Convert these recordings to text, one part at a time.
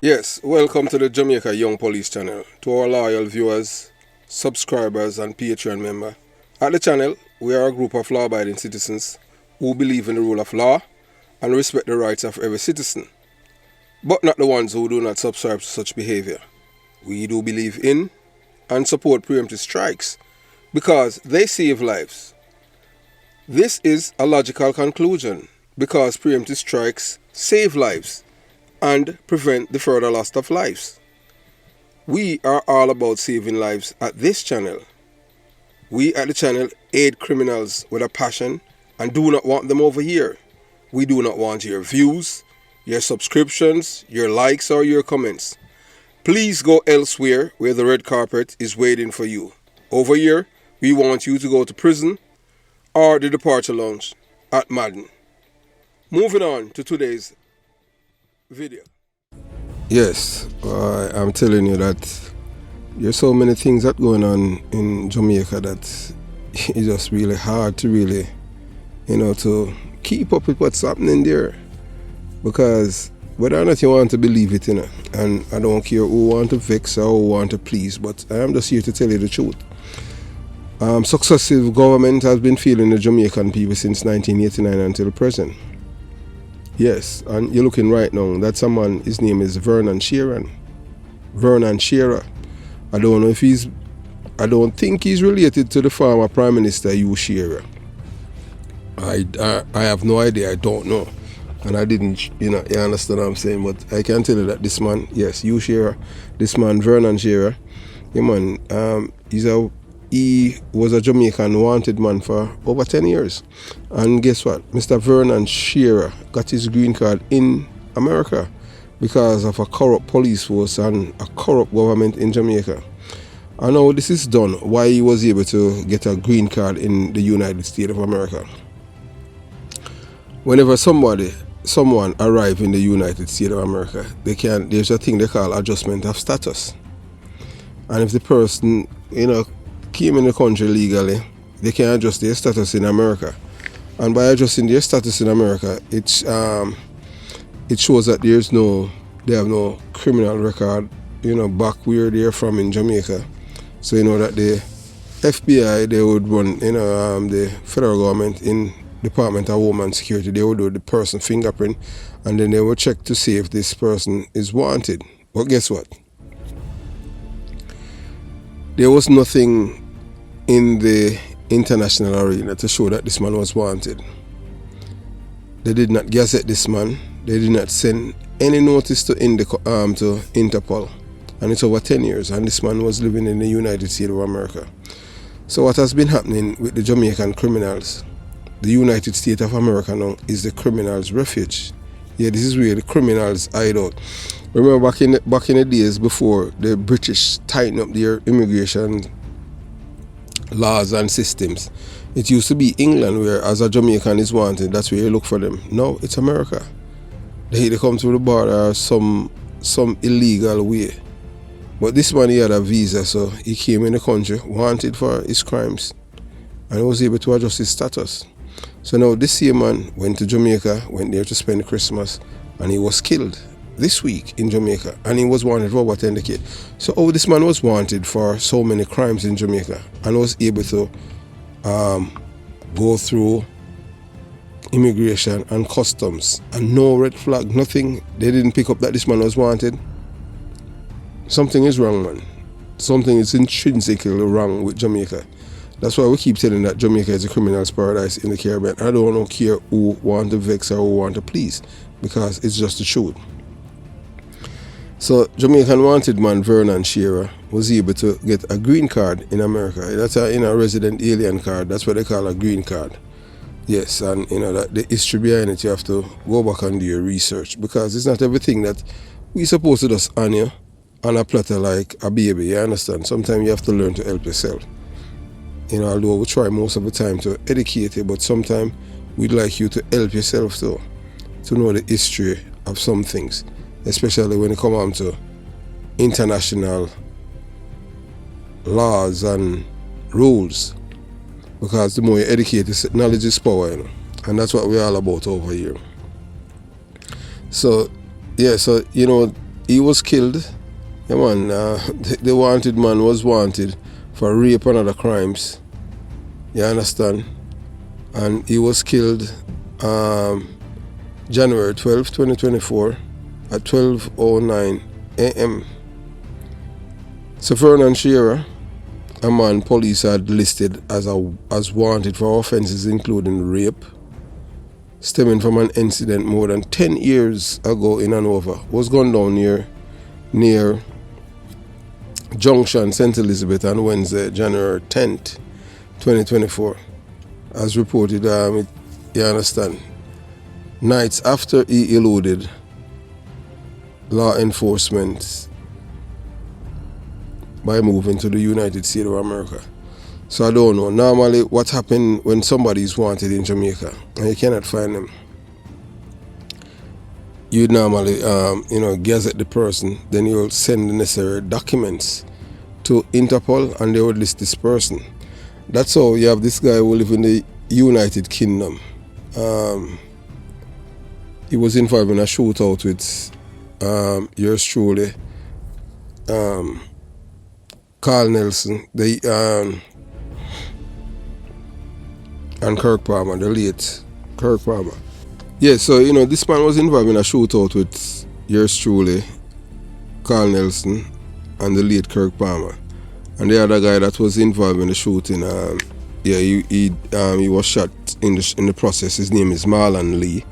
Yes, welcome to the Jamaica Young Police channel. To our loyal viewers, subscribers and Patreon member. At the channel, we are a group of law-abiding citizens who believe in the rule of law and respect the rights of every citizen, but not the ones who do not subscribe to such behavior. We do believe in and support preemptive strikes because they save lives. This is a logical conclusion because preemptive strikes save lives and prevent the further loss of lives. We are all about saving lives at this channel. We at the channel aid criminals with a passion and do not want them over here. We do not want your views, your subscriptions, your likes or your comments. Please go elsewhere where the red carpet is waiting for you. Over here, we want you to go to prison or the departure lounge at Madden. Moving on to today's video. Yes, I'm telling you that there's so many things that going on in Jamaica that it's just really hard to really, to keep up with what's happening there. Because whether or not you want to believe it, and I don't care who want to vex or who want to please, but I am just here to tell you the truth. Successive government has been failing the Jamaican people since 1989 until present. Yes, and you're looking right now, that's a man, his name is Vernon Shearer. Vernon Sharer. I don't think he's related to the former Prime Minister Hugh Shearer. I have no idea, I don't know. And I didn't, you understand what I'm saying, but I can tell you that this man, yes, Hugh Shearer, this man, Vernon Sharer, he was a Jamaican-wanted man for over 10 years. And guess what? Mr. Vernon Shearer got his green card in America because of a corrupt police force and a corrupt government in Jamaica. And now this is done, why he was able to get a green card in the United States of America. Whenever someone arrives in the United States of America, there's a thing they call adjustment of status. And if the person, came in the country legally, they can adjust their status in America. And by adjusting their status in America, it shows that they have no criminal record, back where they're from in Jamaica. So that the FBI, they would run, the federal government in Department of Homeland Security, they would do the person fingerprint, and then they would check to see if this person is wanted. But guess what? There was nothing in the international arena to show that this man was wanted. They did not gazette this man. They did not send any notice to Interpol. And it's over 10 years, and this man was living in the United States of America. So what has been happening with the Jamaican criminals? The United States of America now is the criminals' refuge. Yeah, this is where the criminals hide out. Remember back in the days before the British tightened up their immigration laws and systems, it used to be England where as a Jamaican is wanted, that's where you look for them. Now it's America. They come through the border some illegal way. But this man, he had a visa, so he came in the country wanted for his crimes and he was able to adjust his status. So now this same man went to Jamaica, went there to spend Christmas, and he was killed this week in Jamaica, and he was wanted for over 10 decades. So this man was wanted for so many crimes in Jamaica and was able to go through immigration and customs and no red flag, nothing. They didn't pick up that this man was wanted. Something is wrong, man. Something is intrinsically wrong with Jamaica. That's why we keep telling that Jamaica is a criminal's paradise in the Caribbean. I don't care who want to vex or who want to please, because it's just the truth. So Jamaican-wanted man Vernon Shearer was able to get a green card in America. That's a resident alien card. That's what they call a green card. Yes, and that the history behind it, you have to go back and do your research, because it's not everything that we supposed to just on you on a platter like a baby, you understand? Sometimes you have to learn to help yourself. Although we try most of the time to educate you, but sometimes we'd like you to help yourself to know the history of some things, especially when it comes on to international laws and rules. Because the more you educate, knowledge is power, and that's what we're all about over here. So, yeah, he was killed. Yeah, man, the wanted man was wanted for rape and other crimes. You understand? And he was killed January 12, 2024 at 12:09 a.m. So Vernon Shearer, a man police had listed as wanted for offences including rape, stemming from an incident more than 10 years ago in Hanover, was gunned down near Junction, St. Elizabeth on Wednesday, January 10th, 2024. As reported, you understand, nights after he eluded law enforcement by moving to the United States of America. So I don't know. Normally, what happens when somebody is wanted in Jamaica and you cannot find them? You normally, gazette the person, then you'll send the necessary documents to Interpol and they would list this person. That's how you have this guy who lives in the United Kingdom. He was involved in a shootout with yours truly, Carl Nelson, and Kirk Palmer, the late Kirk Palmer. Yeah, so this man was involved in a shootout with yours truly, Carl Nelson, and the late Kirk Palmer. And the other guy that was involved in the shooting, he was shot in the process. His name is Marlon Lee.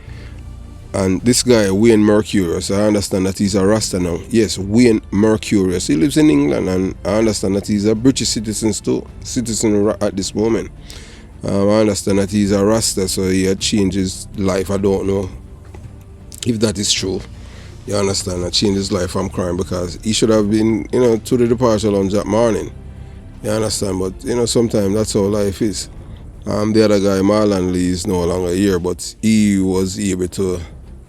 And this guy, Wayne Mercurius, I understand that he's a Rasta now. Yes, Wayne Mercurius. He lives in England, and I understand that he's a British citizen at this moment. I understand that he's a Rasta, so he had changed his life. I don't know if that is true. You understand? I changed his life from crime because he should have been, to the departure lounge that morning. You understand? But, sometimes that's how life is. The other guy, Marlon Lee, is no longer here, but he was able to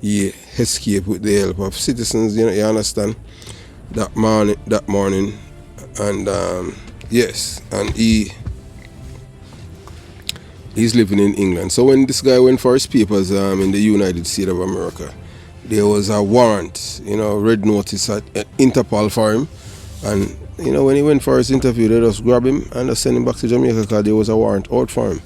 escape with the help of citizens, you understand? That morning. And, yes, and he's living in England. So when this guy went for his papers in the United States of America, there was a warrant, red notice at Interpol for him. And, when he went for his interview, they just grab him and just send him back to Jamaica because there was a warrant out for him.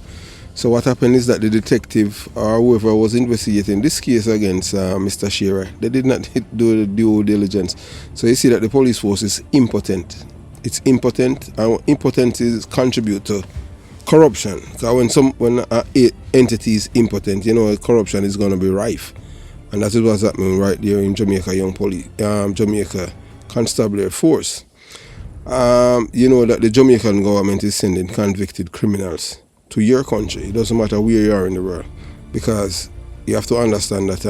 So what happened is that the detective or whoever was investigating this case against Mr. Shearer, they did not do the due diligence. So you see that the police force is impotent. It's impotent, and impotence contribute to corruption. Because when an entity is impotent, corruption is going to be rife. And that is what's happening right there in Jamaica Jamaica Constabulary Force. That the Jamaican government is sending convicted criminals to your country. It doesn't matter where you are in the world, because you have to understand that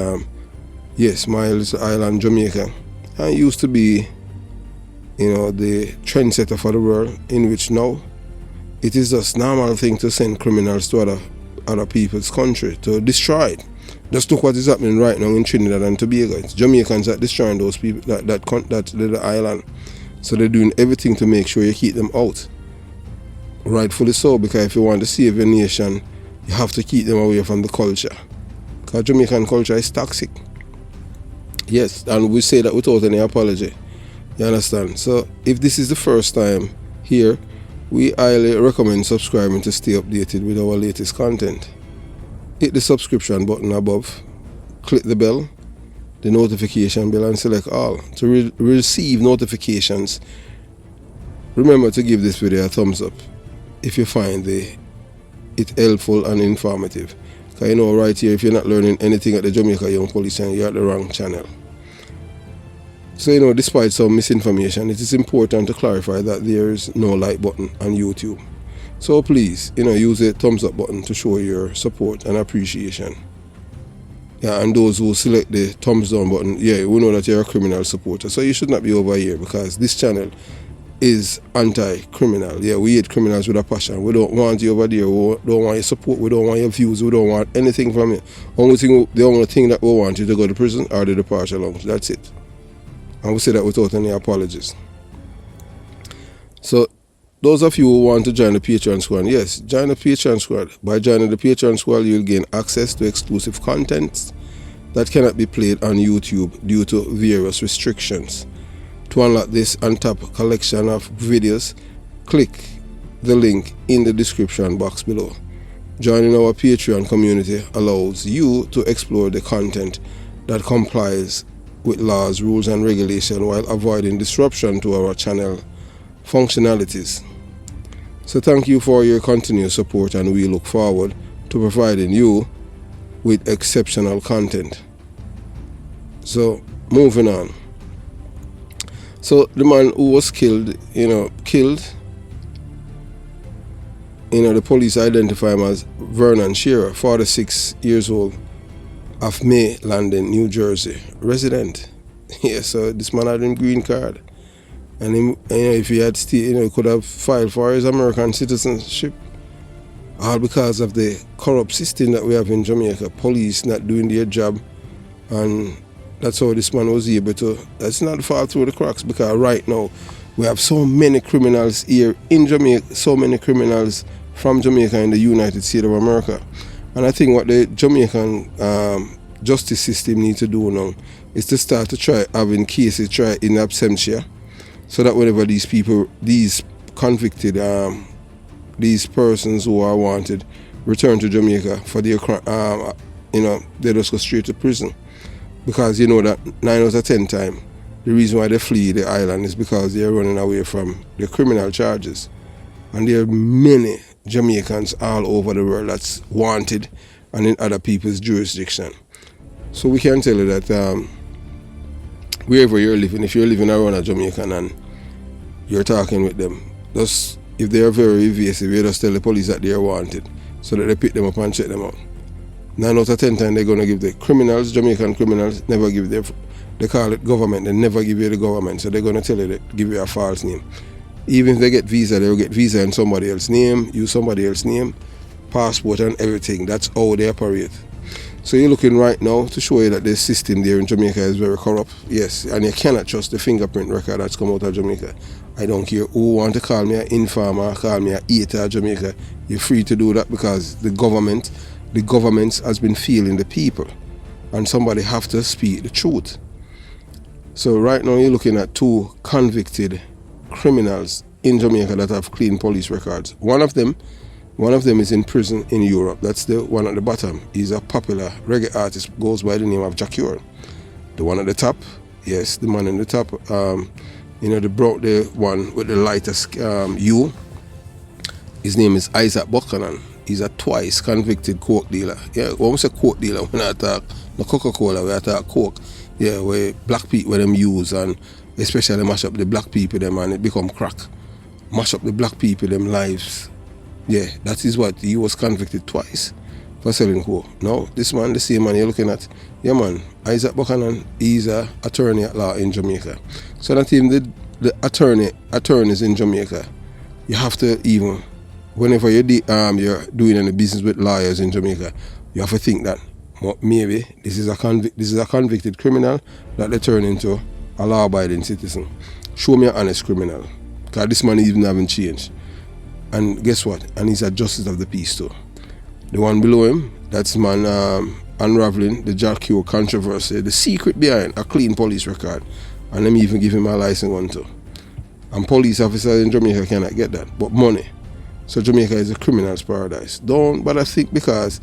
yes, my little island Jamaica used to be the trendsetter for the world, in which now it is just normal thing to send criminals to other people's country to destroy it. Just look what is happening right now in Trinidad and Tobago. It's Jamaicans that destroying those people, that little island. So they're doing everything to make sure you keep them out. Rightfully so, because if you want to save your nation, you have to keep them away from the culture. Because Jamaican culture is toxic. Yes, and we say that without any apology. You understand? So if this is the first time here, we highly recommend subscribing to stay updated with our latest content. Hit the subscription button above, click the bell, the notification bell, and select all to receive notifications. Remember to give this video a thumbs up if you find it helpful and informative. Because right here, if you're not learning anything at the Jamaica Young Police channel, you're at the wrong channel. So despite some misinformation, it is important to clarify that there is no like button on YouTube. So please, use the thumbs up button to show your support and appreciation. Yeah, and those who select the thumbs down button, we know that you're a criminal supporter. So you should not be over here, because this channel is anti-criminal. Yeah, we hate criminals with a passion. We don't want you over there. We don't want your support. We don't want your views. We don't want anything from you. The only thing that we want you to go to prison or the departure lounge. That's it. And we say that without any apologies. So those of you who want to join the Patreon squad, yes, join the Patreon squad. By joining the Patreon squad, you'll gain access to exclusive content, that cannot be played on YouTube due to various restrictions. To unlock this and tap collection of videos, click the link in the description box below. Joining our Patreon community allows you to explore the content that complies with laws, rules and regulations while avoiding disruption to our channel functionalities. So thank you for your continued support, and we look forward to providing you with exceptional content. So moving on. So the man who was killed, the police identify him as Vernon Shearer, 46 years old, of May Landing, New Jersey, resident. Yeah, so this man had a green card, and him, if he had still, he could have filed for his American citizenship, all because of the corrupt system that we have in Jamaica. Police not doing their job, and that's how this man was able to. That's not fall through the cracks, because right now we have so many criminals here in Jamaica, so many criminals from Jamaica in the United States of America. And I think what the Jamaican justice system needs to do now is to start to try having cases try in absentia, so that whenever these people, these convicted, these persons who are wanted, return to Jamaica for their they just go straight to prison. Because you know that 9 out of 10 times, the reason why they flee the island is because they are running away from the criminal charges. And there are many Jamaicans all over the world that's wanted and in other people's jurisdiction. So we can tell you that wherever you're living, if you're living around a Jamaican and you're talking with them, just if they are very evasive, you just tell the police that they are wanted, so that they pick them up and check them out. 9 out of 10 times they're going to give the criminals, Jamaican criminals, never give their, they call it government, they never give you the government, so they're going to tell you that give you a false name. Even if they get visa, they'll get visa in somebody else's name, use somebody else's name, passport and everything. That's how they operate. So you're looking right now to show you that the system there in Jamaica is very corrupt. Yes, and you cannot trust the fingerprint record that's come out of Jamaica. I don't care who want to call me an informer, call me a hater of Jamaica. You're free to do that, because the government has been failing the people, and somebody have to speak the truth. So right now you're looking at 2 convicted criminals in Jamaica that have clean police records. One of them is in prison in Europe. That's the one at the bottom. He's a popular reggae artist, goes by the name of Jacure. The one at the top, yes, the man in the top, the one with the lightest hue, his name is Isaac Buchanan. He's a twice convicted coke dealer. Yeah, when we say coke dealer, when I talk the Coca-Cola, we talk coke. Yeah, where black people them use, and especially mash up the black people them, and it become crack. Mash up the black people them lives. Yeah, that is what he was convicted twice for selling coke. Now, this man, the same man you're looking at, yeah man, Isaac Buchanan, he's an attorney at law in Jamaica. So that even the attorneys in Jamaica, you have to even, whenever you're doing any business with lawyers in Jamaica, you have to think that maybe this is a convicted criminal that they turn into a law-abiding citizen. Show me an honest criminal, because this man even haven't changed. And guess what? And he's a justice of the peace too. The one below him, that's man unraveling the Jacure controversy, the secret behind a clean police record, and them even give him a license one too. And police officers in Jamaica cannot get that, but money. So Jamaica is a criminal's paradise. But I think because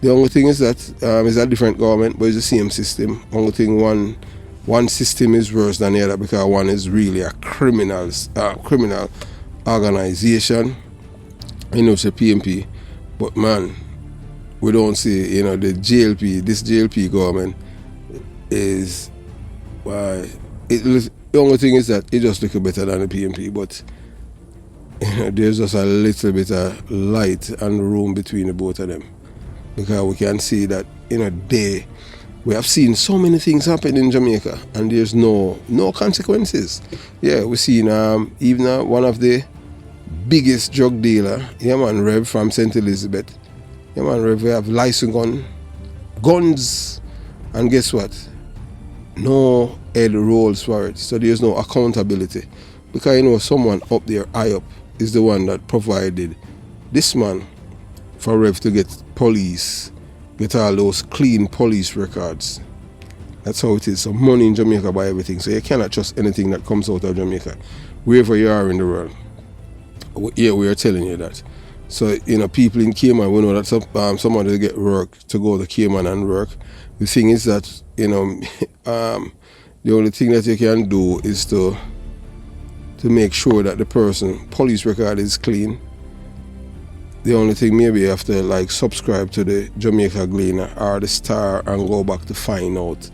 the only thing is that it's a different government, but it's the same system. Only thing one system is worse than the other, because one is really a criminal organization. It's a PMP, but man, we don't see, the JLP, this JLP government is, the only thing is that it just looks better than the PMP, but there's just a little bit of light and room between the both of them, because we can see that we have seen so many things happen in Jamaica and there's no consequences. Yeah, we've seen even one of the biggest drug dealer, Rev from St. Elizabeth. Rev, we have license guns, and guess what? No head rolls for it, so there's no accountability, because someone up there high up is the one that provided this man for Rev to get police get all those clean police records. That's how it is. So money in Jamaica buy everything. So you cannot trust anything that comes out of Jamaica, wherever you are in the world. Yeah, we are telling you that. So, people in Cayman, we know that somebody get work to go to Cayman and work. The thing is that, the only thing that you can do is to make sure that the police record is clean. The only thing, maybe you have to subscribe to the Jamaica Gleaner or the Star and go back to find out.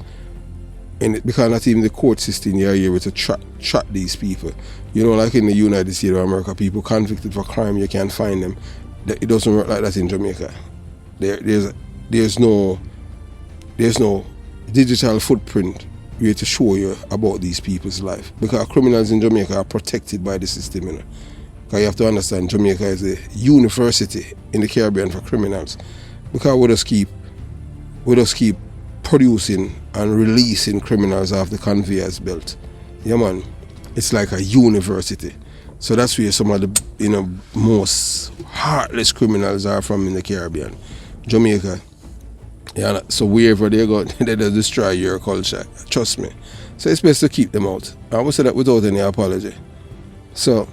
And because not even the court system you're able to track these people. Like in the United States of America, people convicted for crime, you can't find them. It doesn't work like that in Jamaica. There's no digital footprint here to show you about these people's life. Because criminals in Jamaica are protected by the system. Because you have to understand, Jamaica is a university in the Caribbean for criminals. Because we just keep producing and releasing criminals off the conveyors belt. Yeah, man. It's like a university. So that's where some of the most heartless criminals are from in the Caribbean. Jamaica. Yeah, so wherever they go, they destroy your culture. Trust me. So it's best to keep them out. I will say that without any apology. So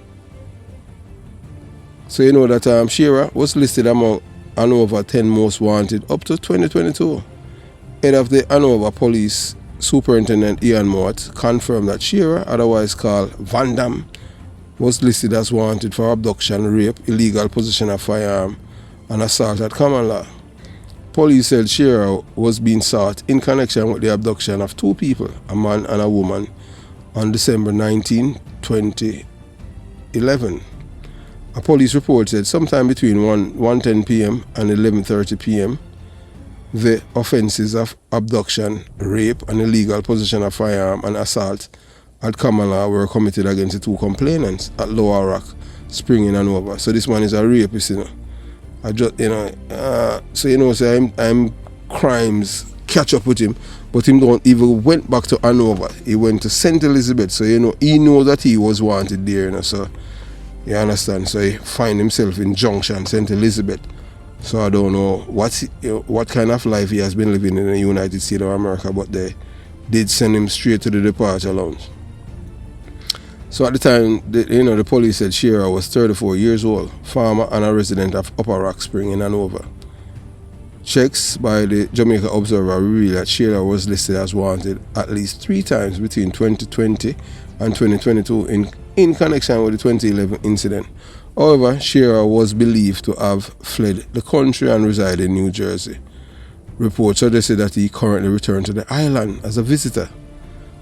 you know that Shearer was listed among Hanover 10 most wanted up to 2022. Head of the Hanover Police Superintendent Ian Mort confirmed that Shearer, otherwise called Van Dam, was listed as wanted for abduction, rape, illegal possession of firearm, and assault at common law. Police said Shearer was being sought in connection with the abduction of two people, a man and a woman, on December 19, 2011. A police report said sometime between 1:10 p.m. and 11:30 p.m., the offences of abduction, rape, and illegal possession of firearm and assault at common law were committed against the two complainants at Lower Rock Spring in Hanover. So this man is a rapist, So I'm crimes catch up with him, but him don't even went back to Hanover. He went to St. Elizabeth, so he knows that he was wanted there, so you understand. So he find himself in Junction, St. Elizabeth. So I don't know what kind of life he has been living in the United States of America, but they did send him straight to the departure lounge. So at the time, the police said Shearer was 34 years old, farmer and a resident of Upper Rock Spring in Hanover. Checks by the Jamaica Observer revealed that Shearer was listed as wanted at least 3 times between 2020 and 2022 in connection with the 2011 incident. However, Shearer was believed to have fled the country and reside in New Jersey. Reports suggested that he currently returned to the island as a visitor.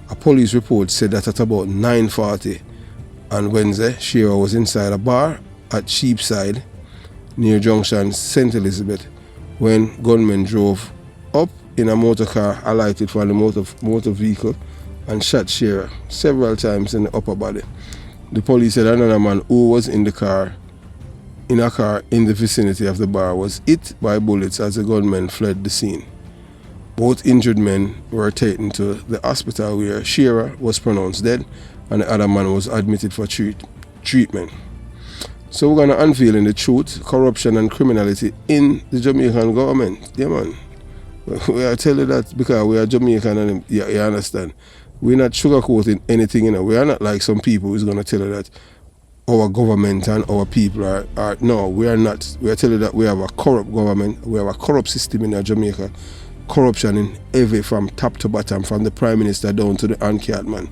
A police report said that at about 9:40 on Wednesday, Shearer was inside a bar at Cheapside near Junction, St. Elizabeth, when gunmen drove up in a motor car, alighted from the motor vehicle, and shot Shearer several times in the upper body. The police said another man who was in a car in the vicinity of the bar was hit by bullets as the gunmen fled the scene. Both injured men were taken to the hospital where Shearer was pronounced dead and the other man was admitted for treatment. So we're going to unveil the truth, corruption and criminality in the Jamaican government. Yeah, man. We are telling you that because we are Jamaican and you understand. We're not sugarcoating anything, We are not like some people who's going to tell you that our government and our people are. No, we are not. We are telling you that we have a corrupt government. We have a corrupt system in Jamaica. Corruption in every, from top to bottom, from the Prime Minister down to the uncat man.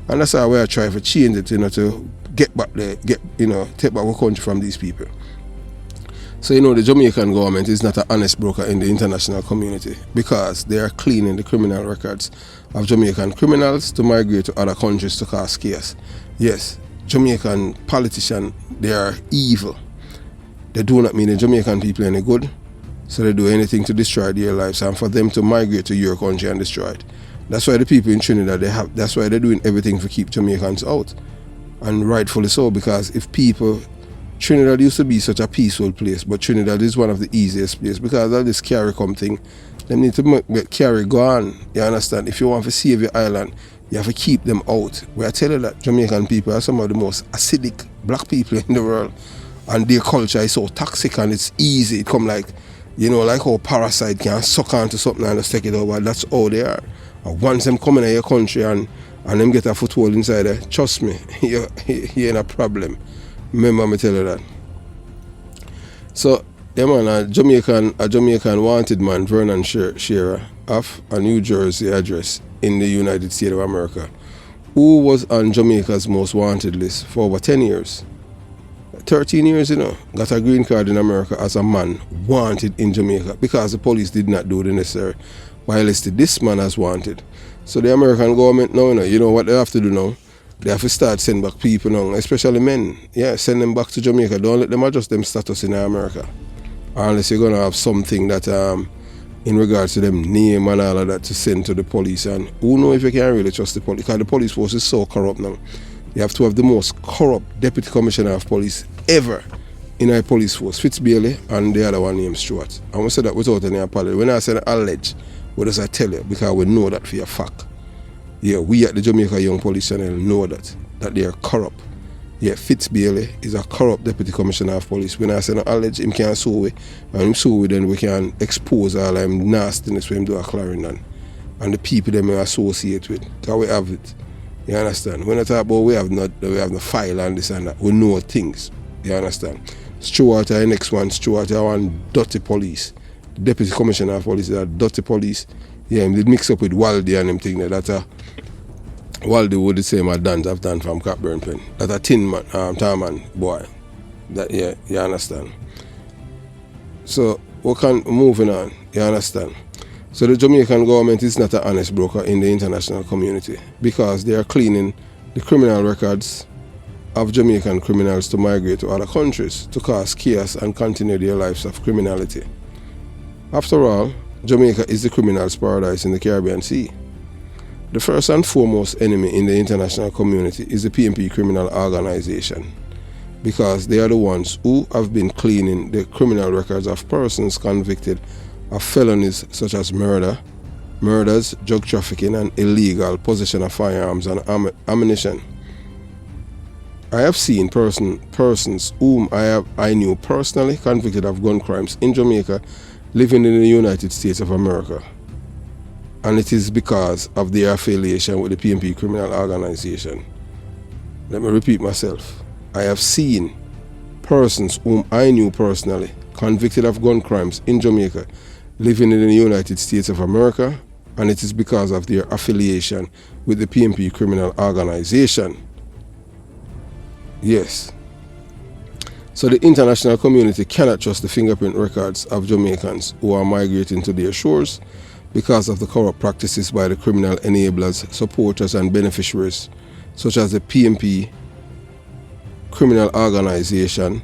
And that's how we are trying to change it, to get back there, take back our country from these people. So, the Jamaican government is not an honest broker in the international community because they are cleaning the criminal records of Jamaican criminals to migrate to other countries to cause chaos. Yes, Jamaican politicians, they are evil. They do not mean the Jamaican people any good, so they do anything to destroy their lives and for them to migrate to your country and destroy it. That's why the people in Trinidad, that's why they're doing everything to keep Jamaicans out. And rightfully so, because Trinidad used to be such a peaceful place, but Trinidad is one of the easiest places because of this CARICOM thing. They need to make carry go on, you understand? If you want to save your island, you have to keep them out. We are telling that Jamaican people are some of the most acidic black people in the world, and their culture is so toxic and it's easy. It come like You know, like how parasite can suck onto something and just take it over. That's how they are. And once them come in your country and them get a foothold inside there, trust me, you're in a problem. Remember me tell you that. So, yeah man, a Jamaican wanted man, Vernon Shearer, of a New Jersey address in the United States of America, who was on Jamaica's most wanted list for over 10 years. 13 years, you know, got a green card in America as a man wanted in Jamaica because the police did not do the necessary by listing this man as wanted. So the American government now, you know what they have to do now? They have to start sending back people now, especially men. Yeah, send them back to Jamaica. Don't let them adjust them status in America. Unless you're going to have something that, in regards to them name and all of that, to send to the police. And who knows if you can really trust the police? Because the police force is so corrupt now. You have to have the most corrupt deputy commissioner of police ever in our police force, Fitzbailey, and the other one named Stewart. I want to say that without any apology. When I say allege, what does I tell you? Because we know that for a fact. Yeah, we at the Jamaica Young Police Channel know that they are corrupt. Yeah, Fitzbailey is a corrupt deputy commissioner of police. When I say allege, him can sue we, and him sue we, then we can expose all them nastiness when him do a Clarendon and the people them we associate with. Because we have it. You understand? When I talk about we have no file and this and that, we know things. You understand? Stewart the next one. Stewart I want dirty police. The deputy commissioner of police is a dirty police. Yeah, they mix up with Waldy and them thing there. That Waldy would the same as Dan have done from Cockburn Pen. That a tin man, man boy. That yeah, you understand? So we can moving on, you understand? So the Jamaican government is not an honest broker in the international community because they are cleaning the criminal records of Jamaican criminals to migrate to other countries to cause chaos and continue their lives of criminality. After all, Jamaica is the criminal's paradise in the Caribbean Sea. The first and foremost enemy in the international community is the PNP criminal organization because they are the ones who have been cleaning the criminal records of persons convicted of felonies such as murders, drug trafficking, and illegal possession of firearms and ammunition. I have seen persons whom I knew personally convicted of gun crimes in Jamaica living in the United States of America. And it is because of their affiliation with the PNP criminal organization. Let me repeat myself. I have seen persons whom I knew personally convicted of gun crimes in Jamaica living in the United States of America, and it is because of their affiliation with the PNP criminal organization. Yes. So the international community cannot trust the fingerprint records of Jamaicans who are migrating to their shores because of the corrupt practices by the criminal enablers, supporters, and beneficiaries, such as the PNP criminal organization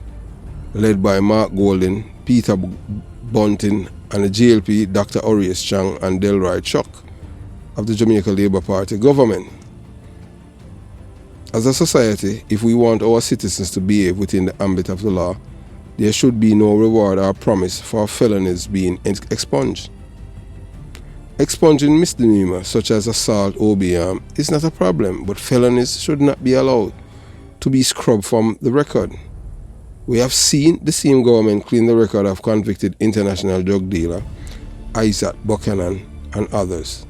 led by Mark Golding, Peter Bunting, and the JLP Dr. Horace Chang and Delroy Chuck of the Jamaica Labour Party government. As a society, if we want our citizens to behave within the ambit of the law, there should be no reward or promise for felonies being expunged. Expunging misdemeanors such as assault or OBM is not a problem, but felonies should not be allowed to be scrubbed from the record. We have seen the same government clean the record of convicted international drug dealer Isaac Buchanan and others.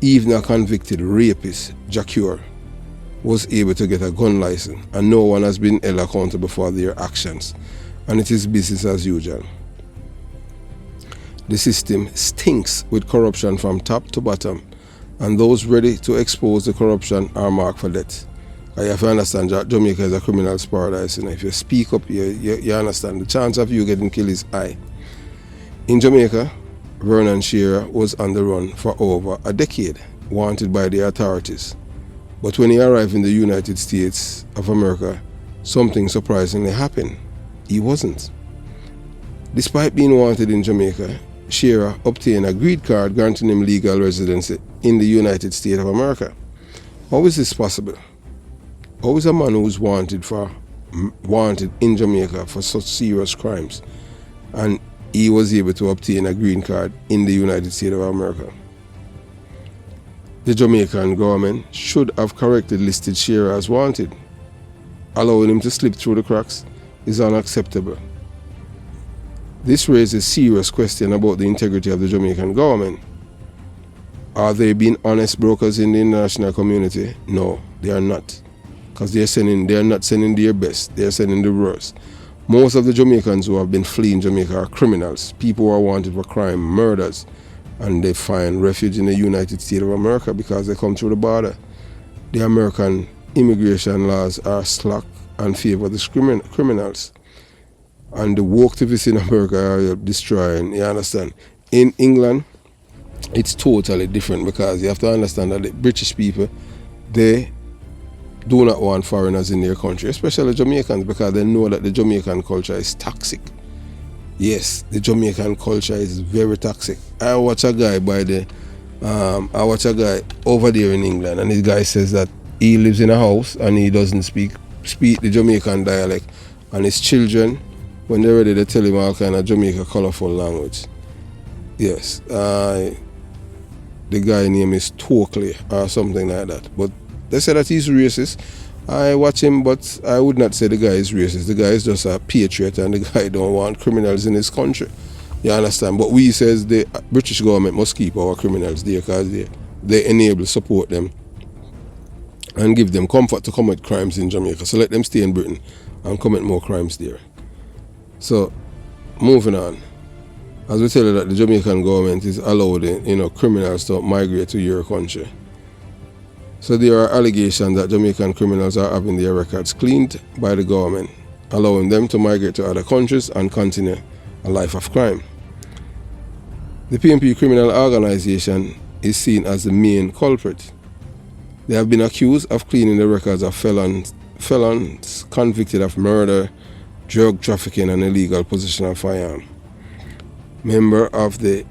Even a convicted rapist, Jacure, was able to get a gun license, and no one has been held accountable for their actions, and it is business as usual. The system stinks with corruption from top to bottom, and those ready to expose the corruption are marked for death. You have to understand that Jamaica is a criminal's paradise. If you speak up, you understand the chance of you getting killed is high. In Jamaica, Vernon Shearer was on the run for over a decade, wanted by the authorities. But when he arrived in the United States of America, something surprisingly happened. He wasn't. Despite being wanted in Jamaica, Shearer obtained a green card granting him legal residency in the United States of America. How is this possible? How is a man who is wanted in Jamaica for such serious crimes, and he was able to obtain a green card in the United States of America? The Jamaican government should have correctly listed Shearer as wanted. Allowing him to slip through the cracks is unacceptable. This raises serious question about the integrity of the Jamaican government. Are they being honest brokers in the international community? No, they are not. Because they are not sending their best, they are sending the worst. Most of the Jamaicans who have been fleeing Jamaica are criminals, people who are wanted for crime, murders, and they find refuge in the United States of America because they come through the border. The American immigration laws are slack and favor the criminals. And the woke activists in America are destroying, you understand? In England, it's totally different because you have to understand that the British people, they do not want foreigners in their country, especially Jamaicans, because they know that the Jamaican culture is toxic. Yes, the Jamaican culture is very toxic. I watch a guy over there in England, and this guy says that he lives in a house and he doesn't speak the Jamaican dialect, and his children, when they're ready, they tell him all kind of Jamaica colorful language. Yes, the guy name is Tokely or something like that. But they say that he's racist. I watch him, but I would not say the guy is racist. The guy is just a patriot, and the guy don't want criminals in his country. You understand? But we says the British government must keep our criminals there because they enable, support them, and give them comfort to commit crimes in Jamaica. So let them stay in Britain and commit more crimes there. So, moving on. As we tell you that the Jamaican government is allowing criminals to migrate to your country. So there are allegations that Jamaican criminals are having their records cleaned by the government, allowing them to migrate to other countries and continue a life of crime. The PNP criminal organization is seen as the main culprit. They have been accused of cleaning the records of felons convicted of murder, drug trafficking, and illegal possession of firearms. Members of the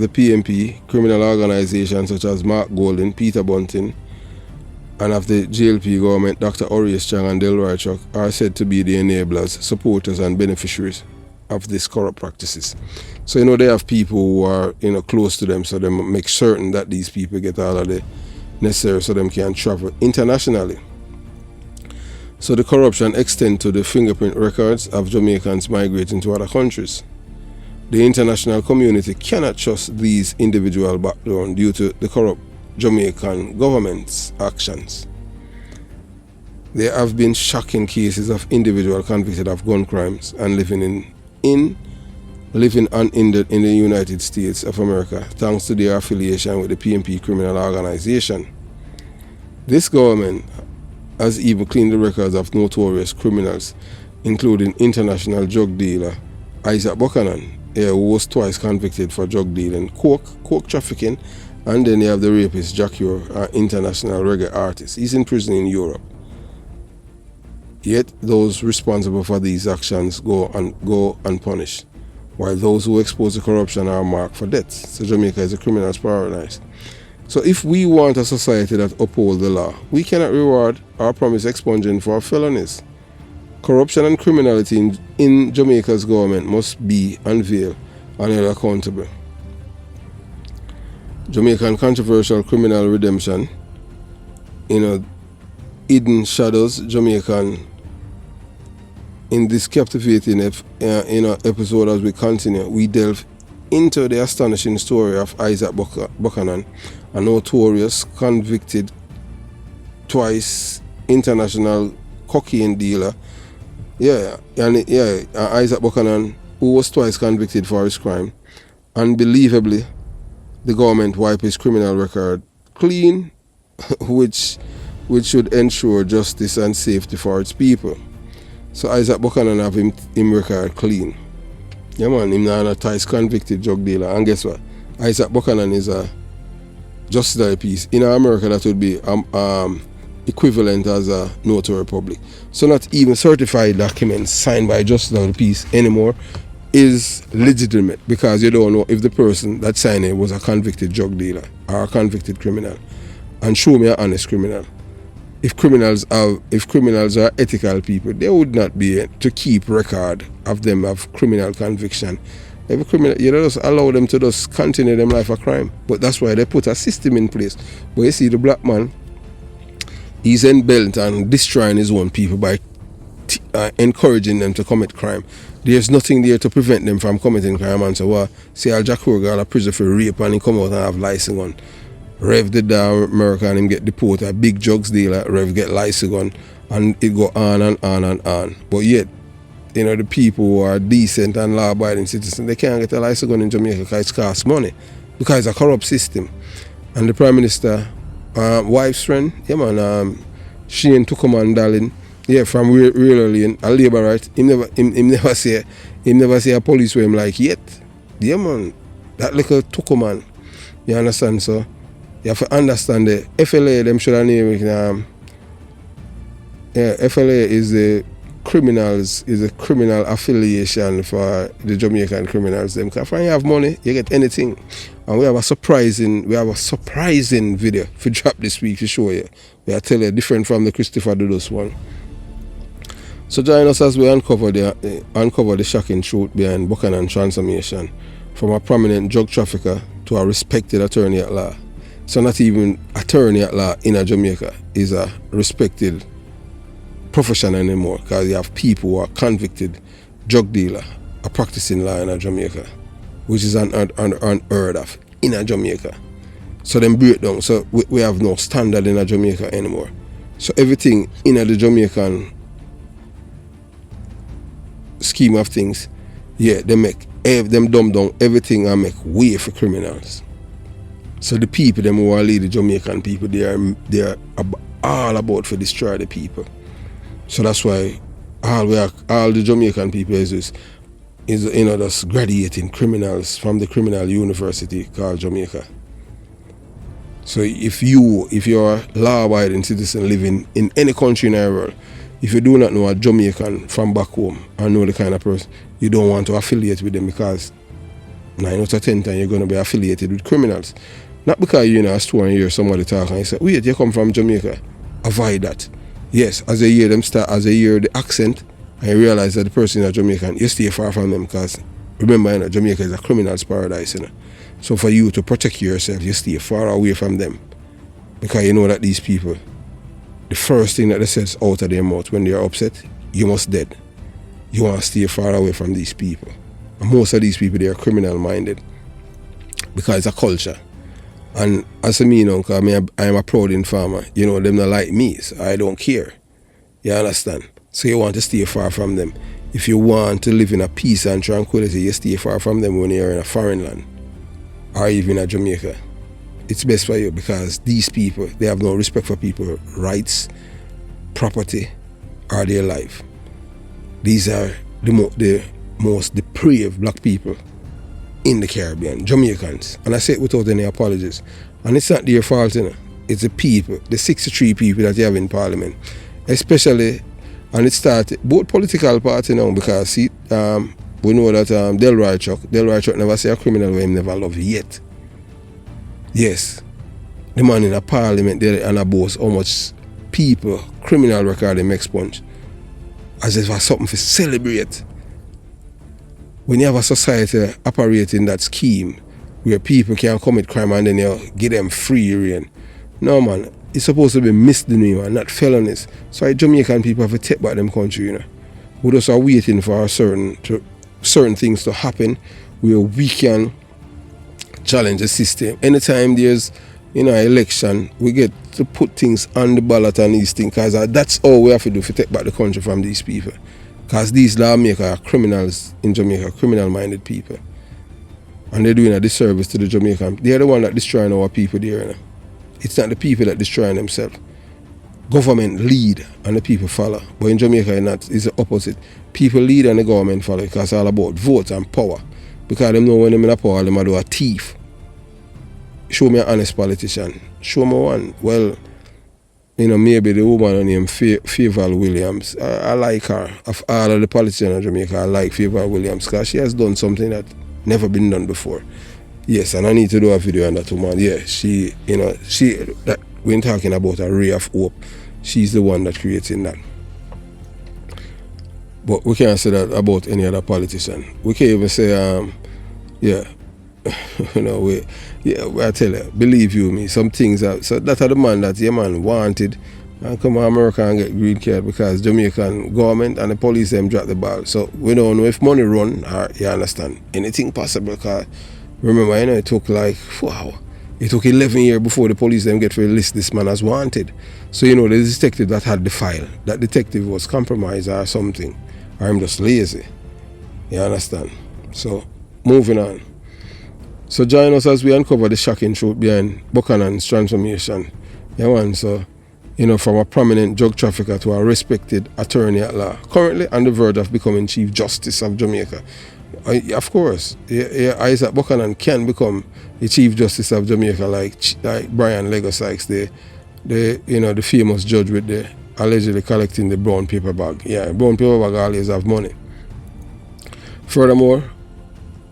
PNP criminal organizations such as Mark Golden, Peter Bunting, and of the JLP government, Dr. Horace Chang and Delroy Chuck, are said to be the enablers, supporters, and beneficiaries of these corrupt practices. So, they have people who are, close to them, so they make certain that these people get all of the necessary so them can travel internationally. So the corruption extends to the fingerprint records of Jamaicans migrating to other countries. The international community cannot trust these individual backgrounds due to the corrupt Jamaican government's actions. There have been shocking cases of individuals convicted of gun crimes and living unhindered in the United States of America thanks to their affiliation with the PNP criminal organization. This government has even cleaned the records of notorious criminals, including international drug dealer Isaac Buchanan, who was twice convicted for drug dealing, coke trafficking, and then you have the rapist Jack Ure, an international reggae artist. He's in prison in Europe. Yet those responsible for these actions go unpunished, while those who expose the corruption are marked for death. So Jamaica is a criminal's paradise. So if we want a society that upholds the law, we cannot reward or promise expunging for felonies. Corruption and criminality in Jamaica's government must be unveiled and held accountable. Jamaican controversial criminal redemption, hidden shadows, Jamaican. In this captivating episode, as we continue, we delve into the astonishing story of Isaac Buchanan, a notorious, convicted, twice international cocaine dealer. Isaac Buchanan, who was twice convicted for his crime. Unbelievably, the government wiped his criminal record clean, which should ensure justice and safety for its people. So Isaac Buchanan have him record clean. Yeah man, him not a twice convicted drug dealer. And guess what? Isaac Buchanan is a justice of the peace. In America, that would be equivalent as a notary public. So not even certified documents signed by justice of the peace anymore is legitimate, because you don't know if the person that signed it was a convicted drug dealer or a convicted criminal. And show me an honest criminal. If criminals are ethical people, they would not be to keep record of them of criminal conviction. Every criminal, you just allow them to just continue them life of crime. But that's why they put a system in place. But you see, the black man, he's bent and destroying his own people by encouraging them to commit crime. There's nothing there to prevent them from committing crime. And so, well, see, Al Jack Horgan a prison for rape and he come out and have license gun. Rev did that in America and him get deported. A big drugs dealer, Rev get license gun, and it go on and on and on. But yet, you know, the people who are decent and law-abiding citizens, they can't get a license gun in Jamaica because it costs money, because it's a corrupt system. And the Prime Minister, wife's friend, yeah man, Shane Tuckerman Darling, yeah, from Real Lane, a labor right, him never see a police with him like yet. Yeah man, that little Tuckerman, you understand? So you have to understand the FLA, them should have named FLA is the criminals, is a criminal affiliation for the Jamaican criminals. Them because when you have money, you get anything. And we have a surprising video to drop this week to show you. We are telling you different from the Christopher Dudos one. So join us as we uncover the shocking truth behind Buchanan transformation from a prominent drug trafficker to a respected attorney at law. So not even attorney at law in Jamaica is a respected profession anymore, because you have people who are convicted drug dealer are practicing law in Jamaica, which is unheard of in Jamaica. So them break down. So we have no standard in Jamaica anymore. So everything in the Jamaican scheme of things, yeah, they make them dumb down everything and make way for criminals. So the people them who are lead the Jamaican people, they are all about to destroy the people. So that's why all the Jamaican people is just graduating criminals from the criminal university called Jamaica. So if you're a law-abiding citizen living in any country in the world, if you do not know a Jamaican from back home and know the kind of person, you don't want to affiliate with them, because 9 out of 10 times you're going to be affiliated with criminals. Not because you're in a store and you hear somebody talking and you say, wait, you come from Jamaica. Avoid that. Yes, as you hear the accent and you realize that the person is Jamaican, you stay far from them, because remember, Jamaica is a criminal's paradise. So for you to protect yourself, you stay far away from them, because you know that these people, the first thing that they say out of their mouth when they are upset, you must dead. You want to stay far away from these people. And most of these people, they are criminal-minded, because it's a culture. And as for me, because I am a proud informer, them not like me, so I don't care. You understand? So you want to stay far from them. If you want to live in a peace and tranquility, you stay far from them when you're in a foreign land, or even in Jamaica. It's best for you, because these people, they have no respect for people's rights, property, or their life. These are the most depraved black people in the Caribbean, Jamaicans. And I say it without any apologies. And it's not their fault, It's the people, the 63 people that you have in Parliament. Especially, and it started, both political parties now, because see, we know that Delroy Chuck never say a criminal way him never love yet. Yes. The man in a Parliament there and a boss how much people, criminal record him expunge. As if it's something to celebrate. When you have a society operating that scheme where people can commit crime and then you give them free reign. No man, it's supposed to be misdemeanor and not felonies. So Jamaican people have to take back them country, We just are waiting for certain things to happen where we can challenge the system. Anytime there's election, we get to put things on the ballot and these things, because that's all we have to do to take back the country from these people. Because these lawmakers are criminals in Jamaica, criminal-minded people. And they're doing a disservice to the Jamaican. They're the one that destroying our people there. It's not the people that destroying themselves. Government lead and the people follow. But in Jamaica, it's the opposite. People lead and the government follow, because it's all about votes and power. Because they know when they're in power, they do a thief. Show me an honest politician. Show me one. Well, maybe the woman named Favour Williams. I like her. Of all of the politicians in Jamaica, I like Favour Williams, because she has done something that never been done before. Yes, and I need to do a video on that woman. Yeah, that when talking about a ray of hope, she's the one that creating that. But we can't say that about any other politician. We can't even say, I tell you, believe you me, some things so that are the man that wanted, and come to America and get green card because Jamaican government and the police them drop the ball. So we don't know if money run or you understand anything possible. Because remember, it took like it took 11 years before the police them get to list this man as wanted. So the detective that had the file, that detective was compromised or something, or I'm just lazy. You understand? So moving on. So join us as we uncover the shocking truth behind Buchanan's transformation. So, from a prominent drug trafficker to a respected attorney at law, currently on the verge of becoming Chief Justice of Jamaica. Of course, Isaac Buchanan can become the Chief Justice of Jamaica like Brian Lego Sykes, the famous judge with the allegedly collecting the brown paper bag. Yeah, brown paper bag always have money. Furthermore,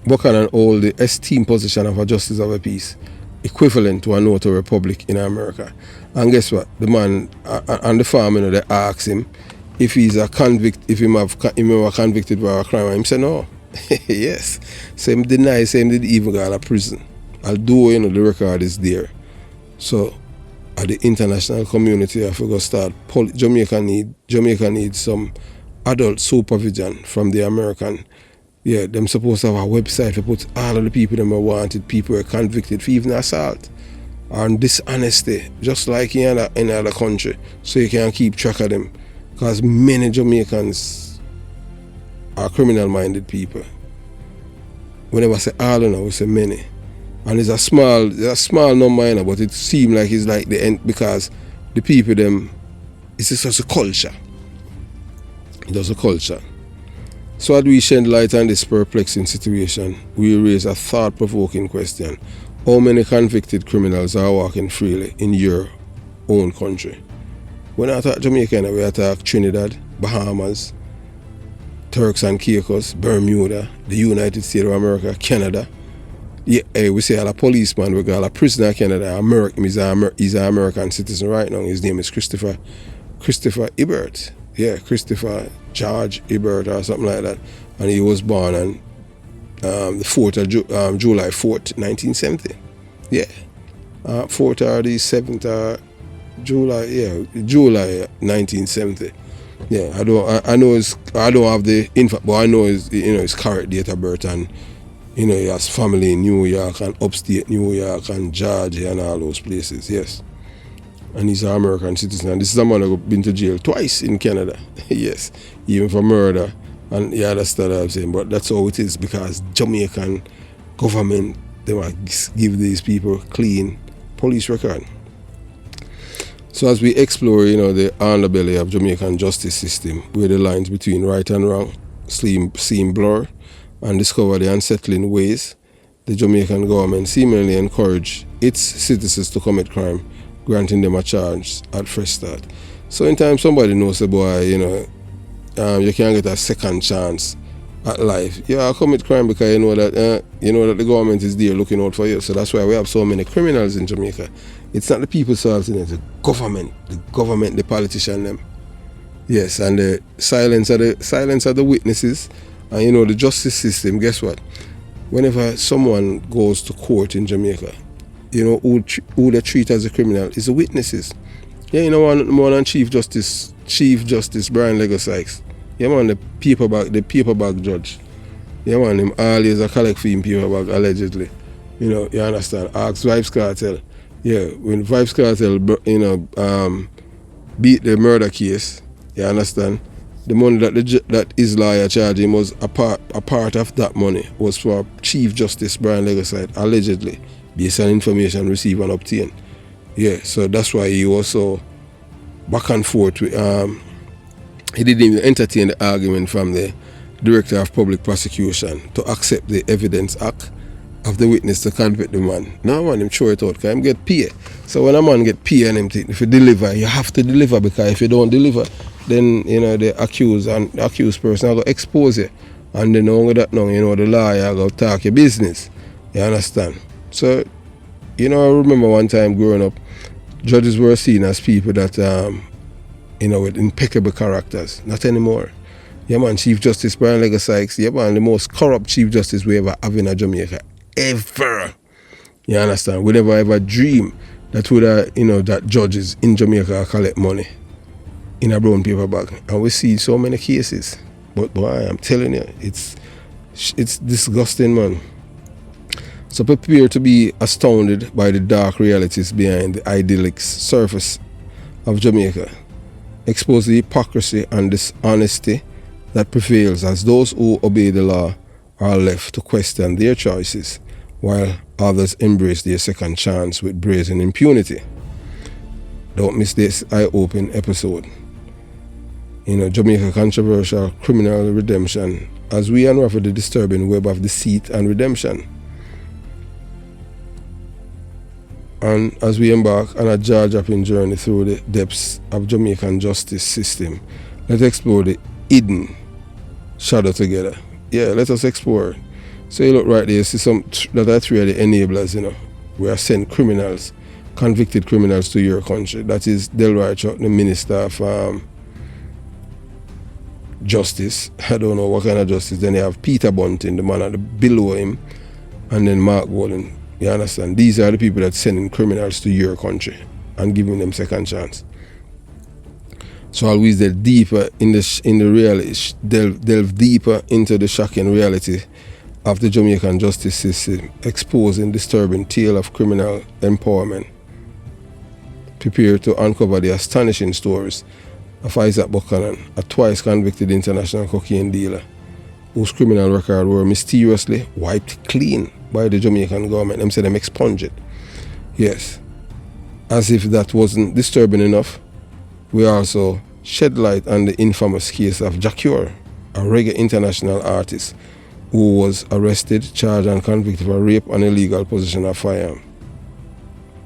Buchanan holds the esteemed position of a Justice of the Peace, equivalent to a notary public in America. And guess what? The man on the farm, they ask him if he's a convict, if he were convicted by a crime. He said no. Yes. So him deny, say him did even go to prison. Although the record is there. So at the international community, I forgot start. Jamaica needs some adult supervision from the American. Yeah, them supposed to have a website to put all of the people that are wanted, people who are convicted for even assault and dishonesty, just like in other country, so you can keep track of them. Because many Jamaicans are criminal-minded people. Whenever I say all, we say many. And it's a small number, but it seems like it's like the end because the people them, it's just a culture. It's a culture. So as we shed light on this perplexing situation, we raise a thought-provoking question. How many convicted criminals are walking freely in your own country? When I talk Jamaica, we talk Trinidad, Bahamas, Turks and Caicos, Bermuda, the United States of America, Canada. Yeah, we say a policeman, we got a prisoner in Canada, he's an American citizen right now. His name is Christopher Ebert. Yeah, Christopher George Ebert or something like that. And he was born on the 4th of July 4th, 1970. Yeah. 4th or the 7th of July, July 1970. Yeah, I don't have the info, but I know his correct date of birth, and he has family in New York and upstate New York and Georgia and all those places, yes. And he's an American citizen. And this is a man who's been to jail twice in Canada. Yes, even for murder. And you understand what I'm saying. But that's how it is because Jamaican government, they want to give these people clean police record. So as we explore, the underbelly of Jamaican justice system, where the lines between right and wrong seem blur, and discover the unsettling ways the Jamaican government seemingly encourage its citizens to commit crime, granting them a charge at fresh start. So in time somebody knows the boy, you can't get a second chance at life. Yeah, commit crime because you know that the government is there looking out for you. So that's why we have so many criminals in Jamaica. It's not the people solving it, the government, the politician them. Yes, and the silence of the witnesses, and the justice system. Guess what? Whenever someone goes to court in Jamaica, who they treat as a criminal is the witnesses. Yeah, one on Chief Justice Brian Lego Sykes. Yeah, man, the paper bag judge. Yeah, man, him always a collect for him paper bag allegedly. You understand? Ask Vibes Cartel. Yeah, when Vibes Cartel, beat the murder case, you understand? The money that his lawyer charged him was a part of that money was for Chief Justice Brian Lego Sykes allegedly, based on information received and obtained. Yeah, so that's why he was so back and forth with, he didn't even entertain the argument from the Director of Public Prosecution to accept the Evidence Act of the witness to convict the man. Now man, him throw it out because him get paid. So when a man get paid and him think, if you deliver, you have to deliver, because if you don't deliver, then the accused person will expose you. And then only that now, the lawyer will talk your business. You understand? So, I remember one time growing up, judges were seen as people that with impeccable characters. Not anymore. Yeah man, Chief Justice Brian Lego Sykes, yeah man, the most corrupt Chief Justice we ever have in Jamaica. Ever. You understand? We never ever dream that would that judges in Jamaica collect money in a brown paper bag, and we see so many cases. But boy, I'm telling you, it's disgusting, man. So prepare to be astounded by the dark realities behind the idyllic surface of Jamaica. Expose the hypocrisy and dishonesty that prevails as those who obey the law are left to question their choices, while others embrace their second chance with brazen impunity. Don't miss this eye-opening episode. Jamaica controversial criminal redemption, as we unravel the disturbing web of deceit and redemption. And as we embark on a jaw-dropping journey through the depths of Jamaican justice system, let's explore the hidden shadow together. Yeah, let us explore. So you look right there, you see that are three of the enablers, We are sent criminals, convicted criminals to your country. That is Delroy Chuck, the Minister of Justice. I don't know what kind of justice. Then you have Peter Bunting, the man below him, and then Mark Golden. You understand? These are the people that sending criminals to your country and giving them second chance. So always delve deeper delve deeper into the shocking reality of the Jamaican justice system, exposing disturbing tale of criminal empowerment. Prepare to uncover the astonishing stories of Isaac Buchanan, a twice convicted international cocaine dealer, whose criminal record were mysteriously wiped clean by the Jamaican government. Them say them expunge it. Yes. As if that wasn't disturbing enough, we also shed light on the infamous case of Jacure, a reggae international artist who was arrested, charged and convicted for rape and illegal possession of firearm.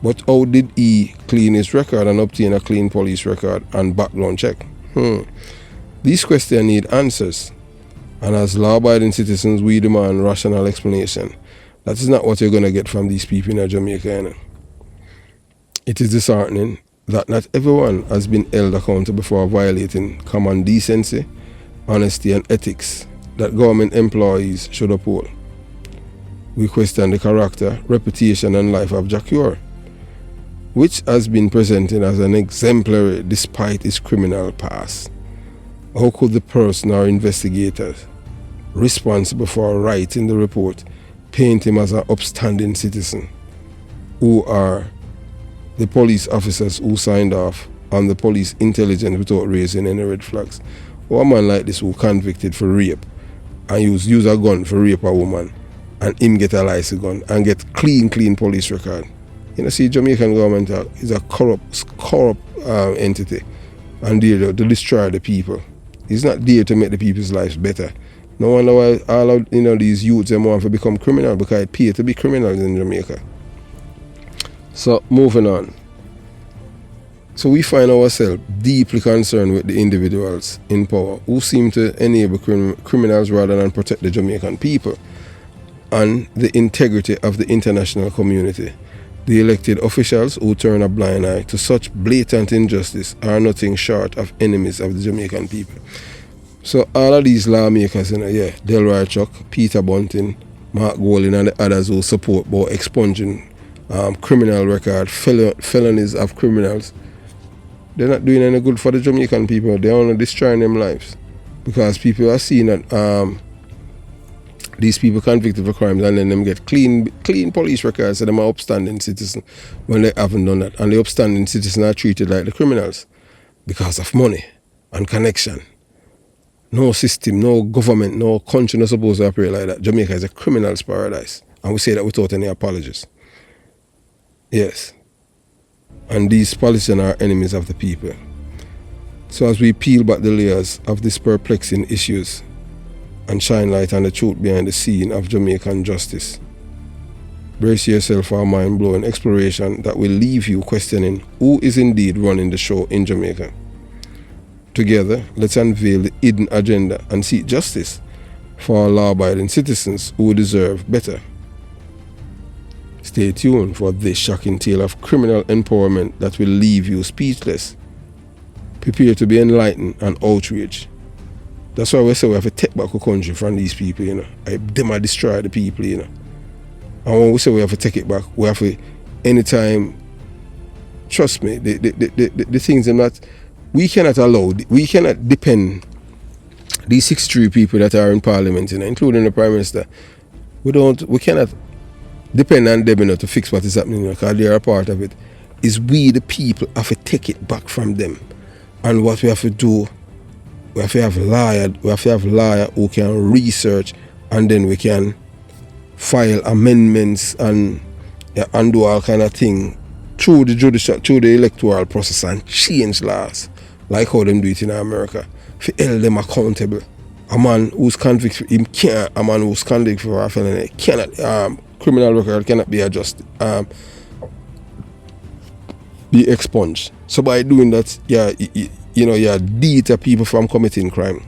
But how did he clean his record and obtain a clean police record and background check? These questions need answers. And as law-abiding citizens, we demand rational explanation. That is not what you're going to get from these people in Jamaica. It is disheartening that not everyone has been held accountable for violating common decency, honesty and ethics that government employees should uphold. We question the character, reputation and life of Jacure, which has been presented as an exemplary despite his criminal past. How could the person or investigators responsible for writing the report paint him as an upstanding citizen? Who are the police officers who signed off on the police intelligence without raising any red flags? Or a man like this who convicted for rape and use a gun for rape a woman and him get a license gun and get clean police record. See, Jamaican government is a corrupt entity and there to destroy the people. It's not there to make the people's lives better. No wonder why all of these youths want to become criminal, because it pays to be criminals in Jamaica. So moving on. So we find ourselves deeply concerned with the individuals in power who seem to enable criminals rather than protect the Jamaican people and the integrity of the international community. The elected officials who turn a blind eye to such blatant injustice are nothing short of enemies of the Jamaican people. So all of these lawmakers, Delroy Chuck, Peter Bunting, Mark Golden and the others who support about expunging criminal record, felonies of criminals, they're not doing any good for the Jamaican people. They're only destroying them lives. Because people are seeing that these people convicted for crimes and then them get clean police records, so them are upstanding citizens when they haven't done that. And the upstanding citizens are treated like the criminals because of money and connection. No system, no government, no country not supposed to operate like that. Jamaica is a criminal's paradise. And we say that without any apologies. Yes. And these politicians are enemies of the people. So as we peel back the layers of these perplexing issues and shine light on the truth behind the scene of Jamaican justice, brace yourself for a mind-blowing exploration that will leave you questioning who is indeed running the show in Jamaica. Together, let's unveil the hidden agenda and seek justice for our law-abiding citizens who deserve better. Stay tuned for this shocking tale of criminal empowerment that will leave you speechless. Prepare to be enlightened and outraged. That's why we say we have to take back our country from these people, Them are destroy the people, And when we say we have to take it back, we have to, anytime trust me, the things are not, we cannot depend, these 63 people that are in parliament, including the prime minister, we cannot depend on them to fix what is happening, because they are a part of it. Is we the people have to take it back from them. And what we have to do, we have to have lawyer who can research, and then we can file amendments and do all kind of thing through the judicial, through the electoral process, and change laws like how them do it in America. To hold them accountable. A man who's convicted, a man who's convicted for a felony cannot, criminal record cannot be adjusted, be expunged. So by doing that, you deter people from committing crime.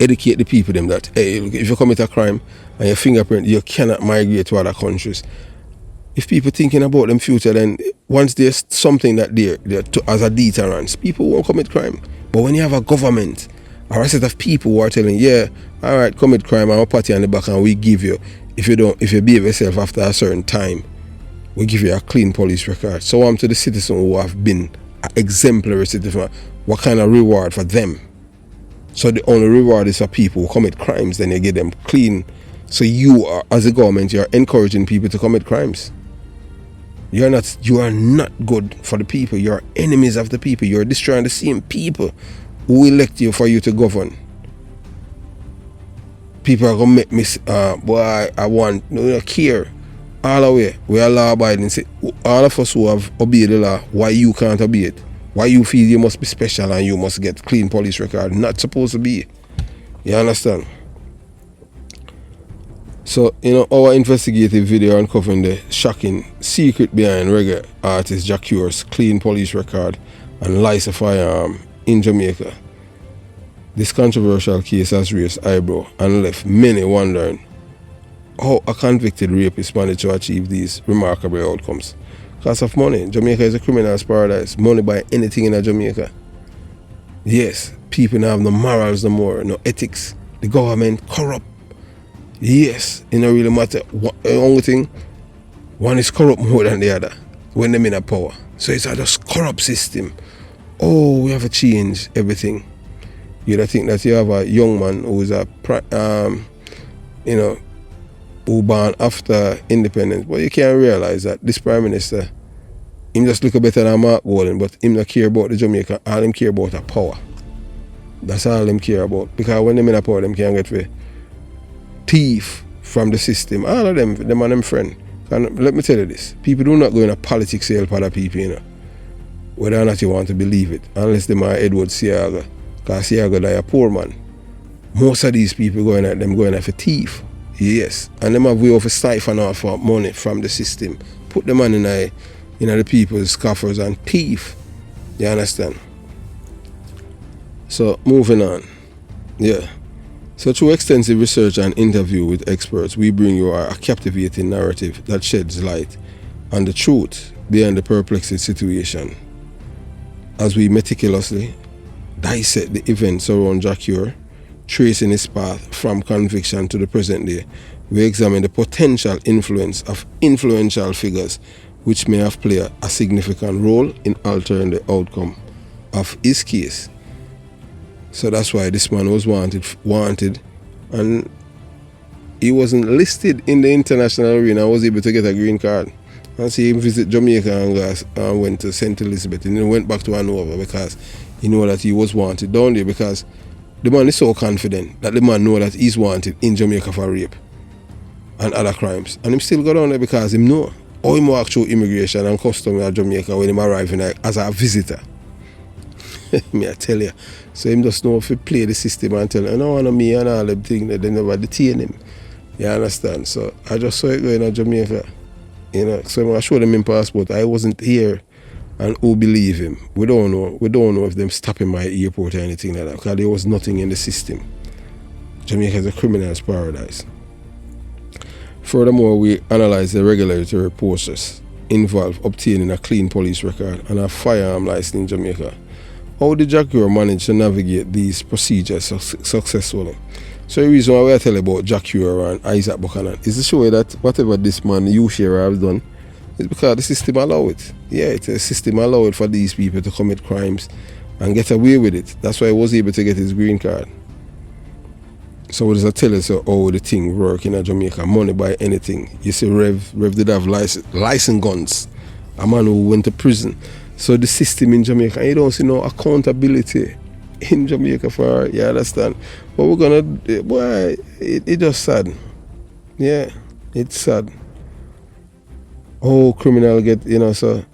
Educate the people them that, hey, look, if you commit a crime and your fingerprint, you cannot migrate to other countries. If people thinking about them future, then once there's something that they're as a deterrence, people won't commit crime. But when you have a government or a set of people who are telling, yeah, all right, commit crime, and we'll pat you on the back and we give you, if you behave yourself after a certain time, we give you a clean police record. So to the citizens who have been an exemplary citizen, what kind of reward for them? So the only reward is for people who commit crimes, then you get them clean. So you are, as a government, you're encouraging people to commit crimes. You are not good for the people. You're enemies of the people. You're destroying the same people who elect you for you to govern. People are gonna make me boy, I want no care. All the way, we are law abiding. All of us who have obeyed the law, why you can't obey it? Why you feel you must be special and you must get clean police record? Not supposed to be. You understand? So, our investigative video uncovering the shocking secret behind reggae artist Jacqueur's clean police record and license firearm in Jamaica. This controversial case has raised eyebrow and left many wondering how a convicted rapist managed to achieve these remarkable outcomes. Because of money. Jamaica is a criminal's paradise. Money buy anything in Jamaica. Yes, people now have no morals no more, no ethics. The government corrupt. Yes, it don't really matter. The only thing, one is corrupt more than the other when they're in a power. So it's a just corrupt system. Oh, we have to change everything. You'd think that you have a young man who's who born after independence, but you can't realize that this prime minister, him just look better than Mark Golden, but him not care about the Jamaica. All him care about a power. That's all him care about. Because when them in a power, them can get the thief from the system. All of them and them friend. And let me tell you this: people do not go into politics to help other people, whether or not you want to believe it, unless them are Edward Siaga. Because Siaga died a poor man. Most of these people going at for thief. Yes, and them have way of siphon off money from the system, put the money in the people's coffers and thief. You understand? So moving on, yeah. So through extensive research and interview with experts, we bring you a captivating narrative that sheds light on the truth behind the perplexing situation. As we meticulously dissect the events around Jacqueur, tracing his path from conviction to the present day, we examine the potential influence of influential figures which may have played a significant role in altering the outcome of his case. So that's why this man was wanted, and he wasn't listed in the international arena. I was able to get a green card. And see him visit Jamaica and went to St. Elizabeth, and then went back to Hanover because he knew that he was wanted down there, because the man is so confident that the man know that he's wanted in Jamaica for rape and other crimes. And him still go down there because him know. Or him walk through immigration and custom in Jamaica when him arriving as a visitor. Me I tell you. So him just know if he play the system and tell him, no one of me and all them things that they never detain him. You understand? So I just saw it going to Jamaica. So I showed him in passport. I wasn't here. And who believe him? We don't know. We don't know if them stopping my airport or anything like that, because there was nothing in the system. Jamaica is a criminal's paradise. Furthermore, we analyze the regulatory process involved obtaining a clean police record and a firearm license in Jamaica. How did Jacqueur manage to navigate these procedures successfully? So the reason why I tell you about Jacqueur and Isaac Buchanan is to show you that whatever this man, Sharer, has done, It's because the system allow it. Yeah, it's a system allow it for these people to commit crimes and get away with it. That's why he was able to get his green card. So what does that tell us how the thing work in Jamaica? Money buy anything. You see Rev did have license guns. A man who went to prison. So the system in Jamaica, you don't see no accountability in Jamaica for, you understand? But we're gonna, boy, it just sad. Yeah, it's sad. Oh, criminal get, so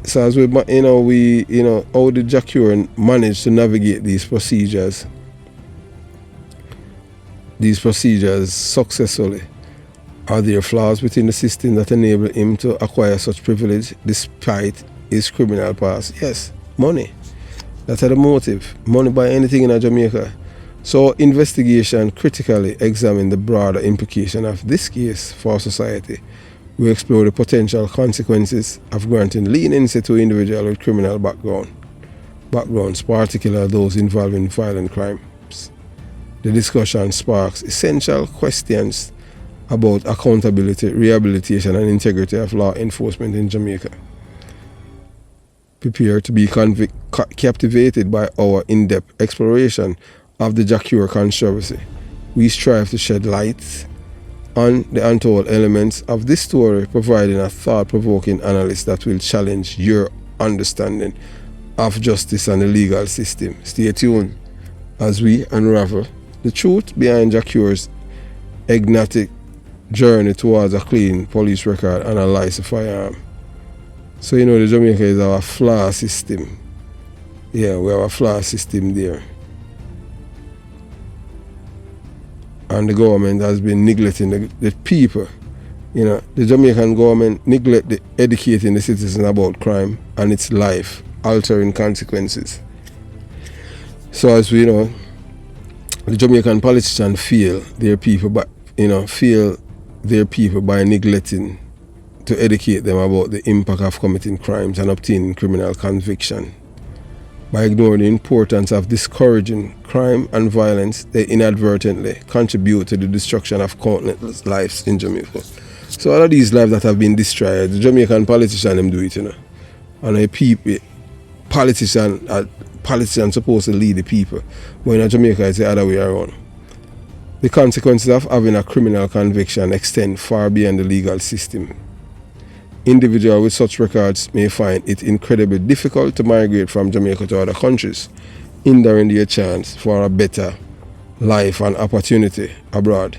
as we, how the Jacure managed to navigate these procedures successfully. Are there flaws within the system that enable him to acquire such privilege despite his criminal past? Yes, money. That's the motive. Money buy anything in Jamaica. So investigation critically examine the broader implication of this case for society. We explore the potential consequences of granting leniency to individuals with criminal backgrounds, particularly those involving violent crimes. The discussion sparks essential questions about accountability, rehabilitation, and integrity of law enforcement in Jamaica. Prepare to be captivated by our in-depth exploration of the Jacure controversy. We strive to shed light on the untold elements of this story, providing a thought-provoking analysis that will challenge your understanding of justice and the legal system. Stay tuned as we unravel the truth behind Jacure's enigmatic journey towards a clean police record and a licensed firearm. So the Jamaica is our FLA system. Yeah, we have a FLA system there. And the government has been neglecting the people. The Jamaican government neglect educating the citizens about crime and its life-altering consequences. So as we know, the Jamaican politicians fail their people by neglecting to educate them about the impact of committing crimes and obtaining criminal conviction. By ignoring the importance of discouraging crime and violence, they inadvertently contribute to the destruction of countless lives in Jamaica. So all of these lives that have been destroyed, the Jamaican politicians them do it, And the people, politicians supposed to lead the people. But in Jamaica it's the other way around. The consequences of having a criminal conviction extend far beyond the legal system. Individuals with such records may find it incredibly difficult to migrate from Jamaica to other countries, hindering their chance for a better life and opportunity abroad.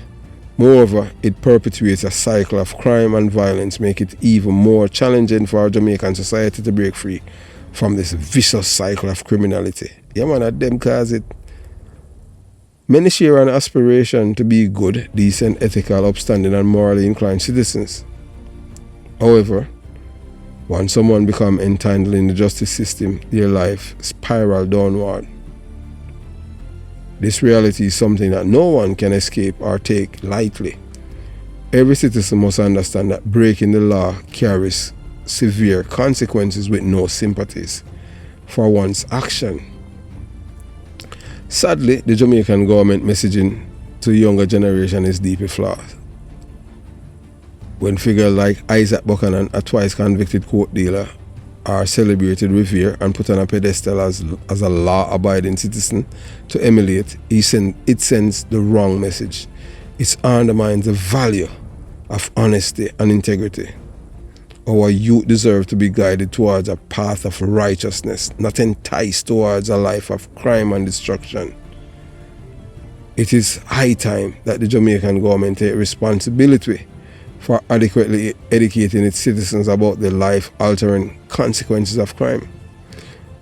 Moreover, it perpetuates a cycle of crime and violence, making it even more challenging for our Jamaican society to break free from this vicious cycle of criminality. Yeah, man, them cause it. Many share an aspiration to be good, decent, ethical, upstanding, and morally inclined citizens. However, once someone becomes entangled in the justice system, their life spirals downward. This reality is something that no one can escape or take lightly. Every citizen must understand that breaking the law carries severe consequences with no sympathies for one's action. Sadly, the Jamaican government messaging to the younger generation is deeply flawed. When figures like Isaac Buchanan, a twice convicted court dealer, are celebrated, revered, and put on a pedestal as a law-abiding citizen to emulate, it sends the wrong message. It undermines the value of honesty and integrity. Our youth deserve to be guided towards a path of righteousness, not enticed towards a life of crime and destruction. It is high time that the Jamaican government take responsibility for adequately educating its citizens about the life-altering consequences of crime.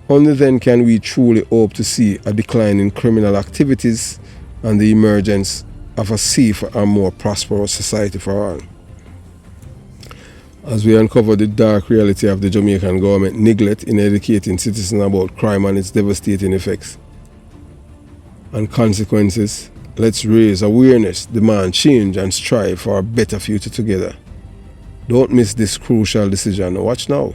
Only then can we truly hope to see a decline in criminal activities and the emergence of a safer and more prosperous society for all. As we uncover the dark reality of the Jamaican government neglect in educating citizens about crime and its devastating effects and consequences, let's raise awareness, demand change, and strive for a better future together. Don't miss this crucial decision. Watch now.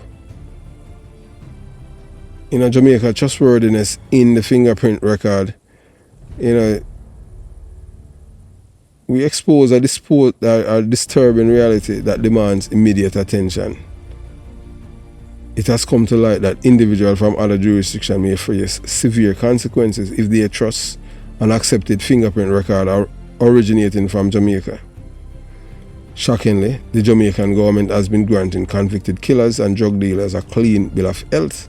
In Jamaica, trustworthiness in the fingerprint record, we expose a disturbing reality that demands immediate attention. It has come to light that individuals from other jurisdictions may face severe consequences if their trust and accepted fingerprint record are originating from Jamaica. Shockingly, the Jamaican government has been granting convicted killers and drug dealers a clean bill of health,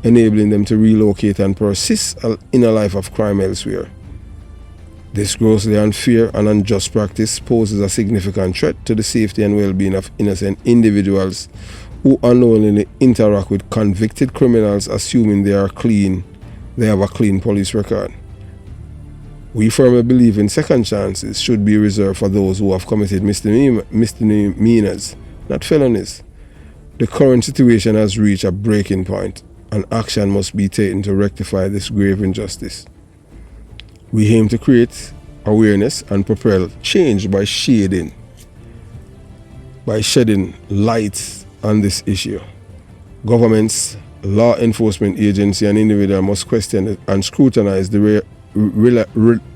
enabling them to relocate and persist in a life of crime elsewhere. This grossly unfair and unjust practice poses a significant threat to the safety and well-being of innocent individuals who unknowingly interact with convicted criminals, assuming they have a clean police record. We firmly believe in second chances should be reserved for those who have committed misdemeanors, not felonies. The current situation has reached a breaking point, and action must be taken to rectify this grave injustice. We aim to create awareness and propel change by shedding light on this issue. Governments, law enforcement agencies, and individuals must question and scrutinize the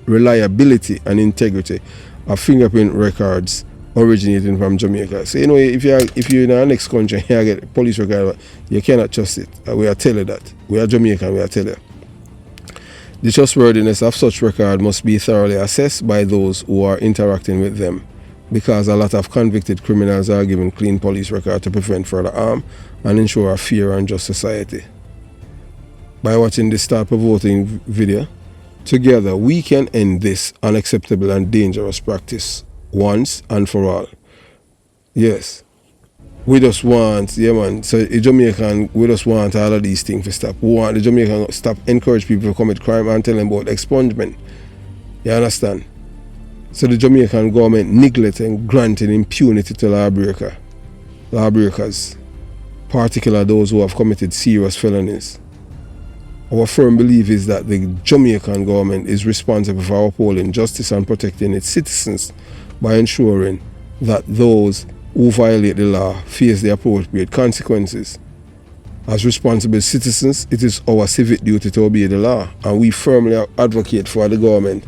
reliability and integrity of fingerprint records originating from Jamaica. So if you're in our next country and you get a police record, you cannot trust it. We are telling that. We are Jamaican, we are telling. The trustworthiness of such record must be thoroughly assessed by those who are interacting with them, because a lot of convicted criminals are given clean police record to prevent further harm and ensure a fair and just society. By watching this thought-provoking video, together we can end this unacceptable and dangerous practice once and for all. Yes, we just want, so the Jamaican, we just want all of these things to stop. We want the Jamaican to stop encourage people to commit crime and tell them about expungement. You understand? So the Jamaican government neglecting granting impunity to lawbreakers, particularly those who have committed serious felonies. Our firm belief is that the Jamaican government is responsible for upholding justice and protecting its citizens by ensuring that those who violate the law face the appropriate consequences. As responsible citizens, it is our civic duty to obey the law, and we firmly advocate for the government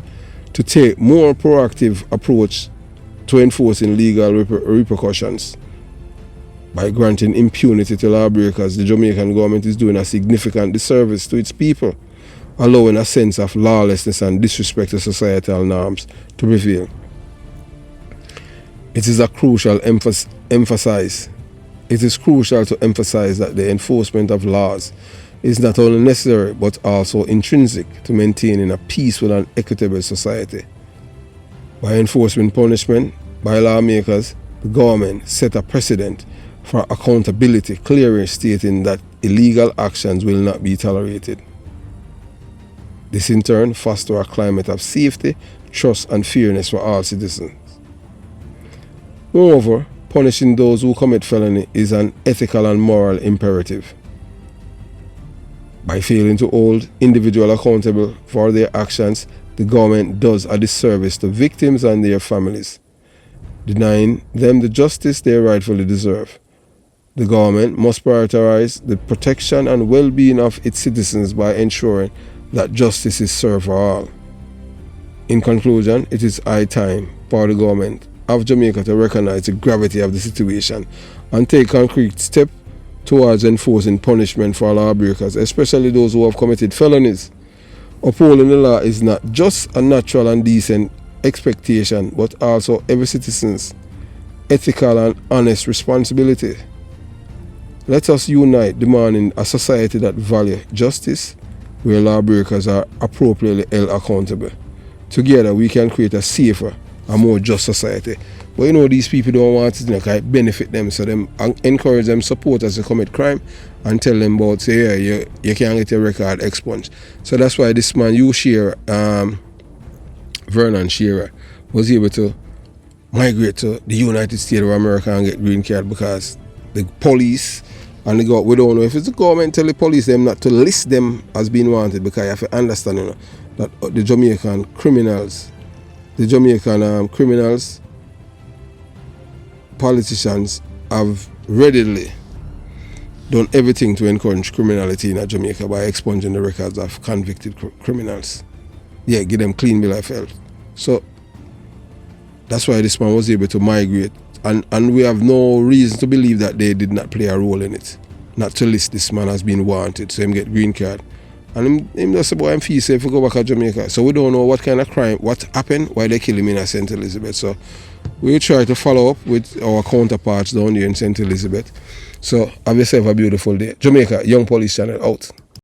to take more proactive approach to enforcing legal repercussions. By granting impunity to lawbreakers, the Jamaican government is doing a significant disservice to its people, allowing a sense of lawlessness and disrespect to societal norms to prevail. It is crucial to emphasize that the enforcement of laws is not only necessary but also intrinsic to maintaining a peaceful and equitable society. By enforcing punishment by lawmakers, the government set a precedent for accountability, clearly stating that illegal actions will not be tolerated. This in turn fosters a climate of safety, trust, and fairness for all citizens. Moreover, punishing those who commit felony is an ethical and moral imperative. By failing to hold individuals accountable for their actions, the government does a disservice to victims and their families, denying them the justice they rightfully deserve. The government must prioritize the protection and well-being of its citizens by ensuring that justice is served for all. In conclusion, it is high time for the government of Jamaica to recognize the gravity of the situation and take concrete steps towards enforcing punishment for lawbreakers, especially those who have committed felonies. Upholding the law is not just a natural and decent expectation, but also every citizen's ethical and honest responsibility. Let us unite demanding a society that values justice, where lawbreakers are appropriately held accountable. Together we can create a safer, a more just society. But these people don't want to benefit them, so them encourage them supporters to commit crime and tell them about, say, yeah, you can't get your record expunged. So that's why this man, Vernon Shearer, was able to migrate to the United States of America and get green card, because the police and we don't know if it's the government tell the police them not to list them as being wanted, because you have to understand that the Jamaican criminals, politicians have readily done everything to encourage criminality in Jamaica by expunging the records of convicted criminals. Yeah, give them clean bill of health. So That's why this man was able to migrate. And we have no reason to believe that they did not play a role in it. Not to list this man as being wanted, so him get green card. And him just say, boy, I'm feel safe to go back to Jamaica. So we don't know what kind of crime, what happened, why they kill him in St. Elizabeth. So we'll try to follow up with our counterparts down here in St. Elizabeth. So have yourself a beautiful day. Jamaica, Young Police Channel, out.